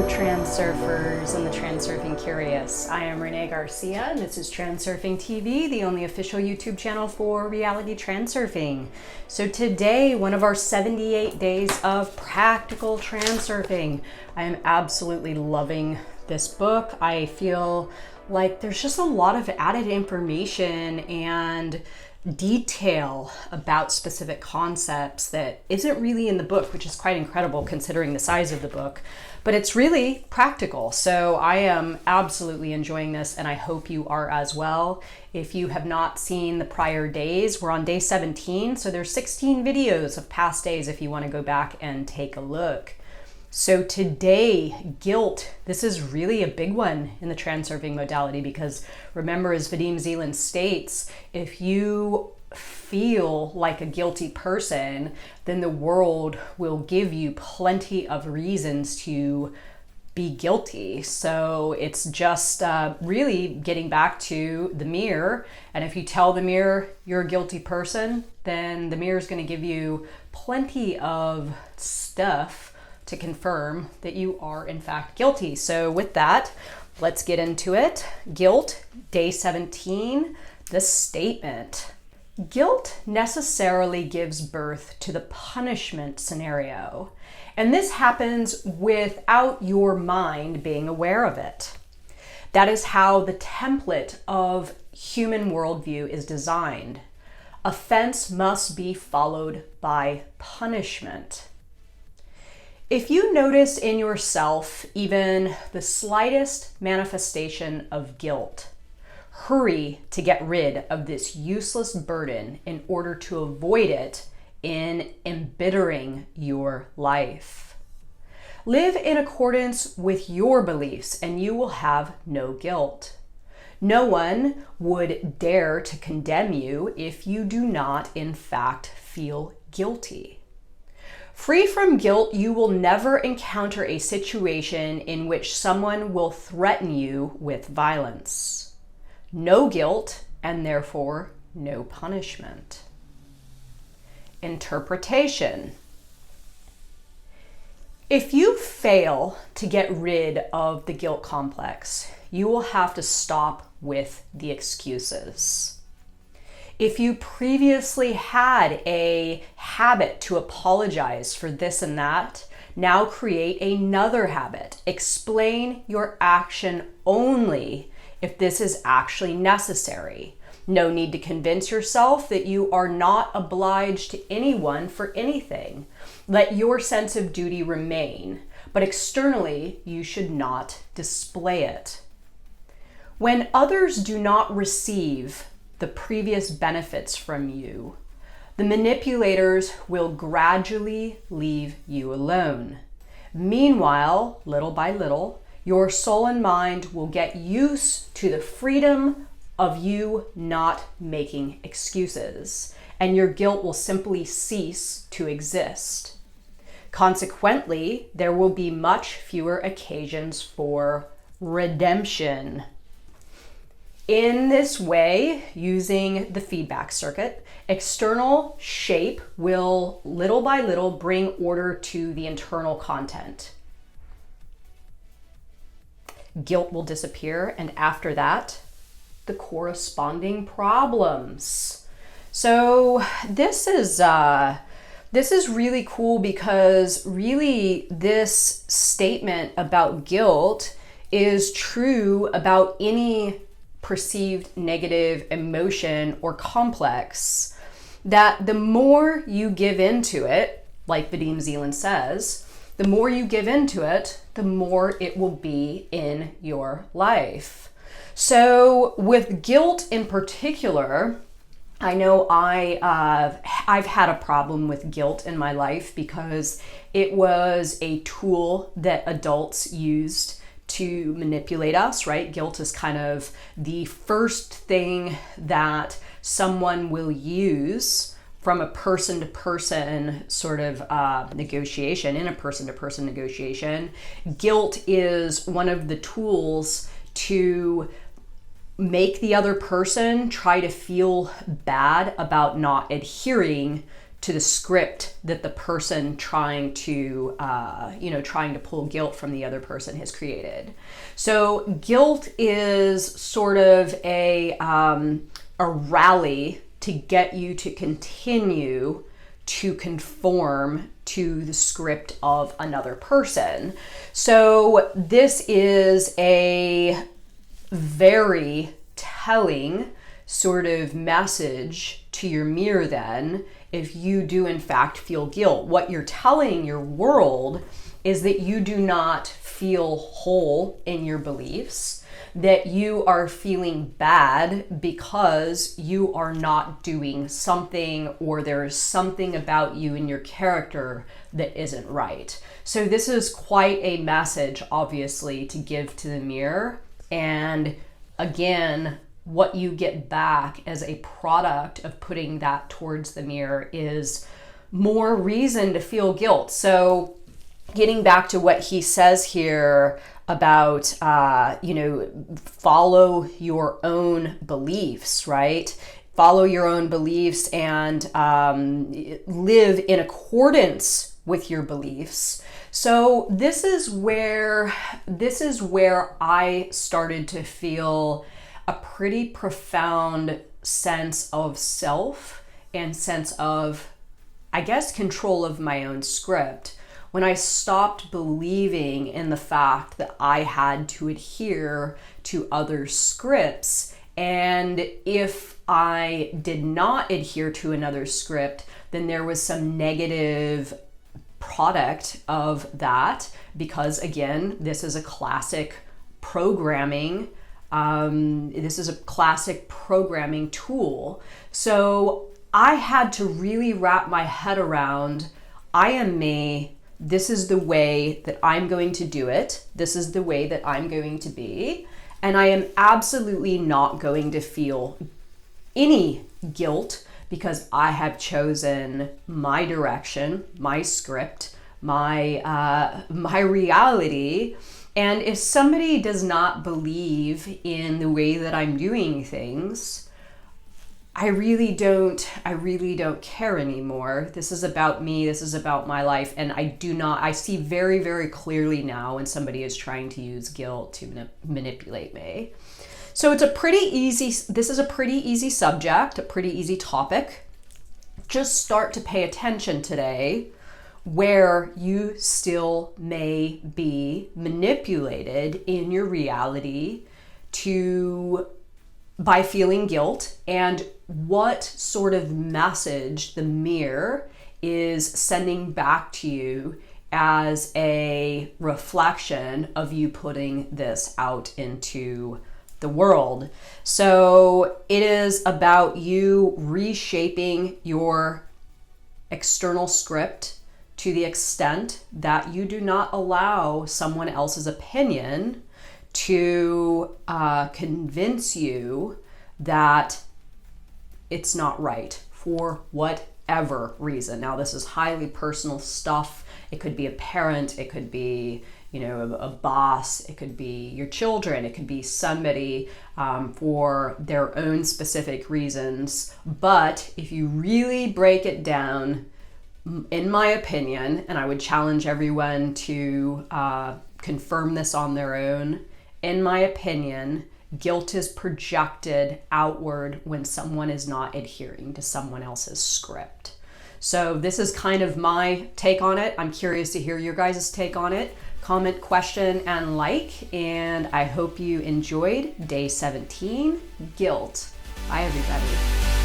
Transurfers and the Transurfing Curious. I am Renee Garcia and this is TransurfingTV, the only official YouTube channel for Reality Transurfing. So today, one of our 78 days of practical transurfing. I am absolutely loving this book. I feel like there's just a lot of added information and detail about specific concepts that isn't really in the book, which is quite incredible considering the size of the book, but it's really practical. So I am absolutely enjoying this and I hope you are as well. If you have not seen the prior days, we're on day 17, so there's 16 videos of past days if you want to go back and take a look. So today, guilt, this is really a big one in the transurfing modality because remember, as Vadim Zeland states, if you feel like a guilty person, then the world will give you plenty of reasons to be guilty. So it's just really getting back to the mirror. And if you tell the mirror you're a guilty person, then the mirror is going to give you plenty of stuff to confirm that you are in fact guilty. So with that, let's get into it. Guilt, day 17, the statement. Guilt necessarily gives birth to the punishment scenario, and this happens without your mind being aware of it. That is how the template of human worldview is designed. Offense must be followed by punishment. If you notice in yourself even the slightest manifestation of guilt, hurry to get rid of this useless burden in order to avoid it in embittering your life. Live in accordance with your beliefs and you will have no guilt. No one would dare to condemn you if you do not in fact feel guilty. Free from guilt, you will never encounter a situation in which someone will threaten you with violence. No guilt, and therefore no punishment. Interpretation. If you fail to get rid of the guilt complex, you will have to stop with the excuses. If you previously had a habit to apologize for this and that, now create another habit. Explain your action only if this is actually necessary. No need to convince yourself that you are not obliged to anyone for anything. Let your sense of duty remain, but externally you should not display it. When others do not receive the previous benefits from you, the manipulators will gradually leave you alone. Meanwhile, little by little, your soul and mind will get used to the freedom of you not making excuses, and your guilt will simply cease to exist. Consequently, there will be much fewer occasions for redemption. In this way, using the feedback circuit, external shape will little by little bring order to the internal content. Guilt will disappear, and after that, the corresponding problems. So this is really cool because really this statement about guilt is true about any perceived negative emotion or complex, that the more you give into it, like Vadim Zeland says, the more you give into it, the more it will be in your life. So with guilt in particular, I know I've had a problem with guilt in my life because it was a tool that adults used to manipulate us, right? Guilt is kind of the first thing that someone will use from a person-to-person sort of negotiation, in a person-to-person negotiation. Guilt is one of the tools to make the other person try to feel bad about not adhering to the script that the person trying to pull guilt from the other person has created. So guilt is sort of a rally to get you to continue to conform to the script of another person. So this is a very telling sort of message to your mirror then, if you do in fact feel guilt. What you're telling your world is that you do not feel whole in your beliefs, that you are feeling bad because you are not doing something, or there's something about you and your character that isn't right. So this is quite a message, obviously, to give to the mirror. And again, what you get back as a product of putting that towards the mirror is more reason to feel guilt. So getting back to what he says here about, follow your own beliefs, right? Follow your own beliefs and live in accordance with your beliefs. So this is where I started to feel a pretty profound sense of self and sense of, I guess, control of my own script, when I stopped believing in the fact that I had to adhere to other scripts. And if I did not adhere to another script, then there was some negative product of that, because again, this is a classic programming tool. So I had to really wrap my head around, I am me. This is the way that I'm going to do it. This is the way that I'm going to be. And I am absolutely not going to feel any guilt, because I have chosen my direction, my script, my reality. And if somebody does not believe in the way that I'm doing things, I really don't care anymore. This is about me. This is about my life. And I see very, very clearly now when somebody is trying to use guilt to manipulate me. So this is a pretty easy subject, a pretty easy topic. Just start to pay attention today where you still may be manipulated in your reality by feeling guilt, and what sort of message the mirror is sending back to you as a reflection of you putting this out into the world. So it is about you reshaping your external script to the extent that you do not allow someone else's opinion to convince you that it's not right for whatever reason. Now, this is highly personal stuff. It could be a parent, it could be, a boss, it could be your children, it could be somebody for their own specific reasons. But if you really break it down, in my opinion, and I would challenge everyone to confirm this on their own, in my opinion, guilt is projected outward when someone is not adhering to someone else's script. So this is kind of my take on it. I'm curious to hear your guys' take on it. Comment, question, and like. And I hope you enjoyed day 17, guilt. Bye, everybody.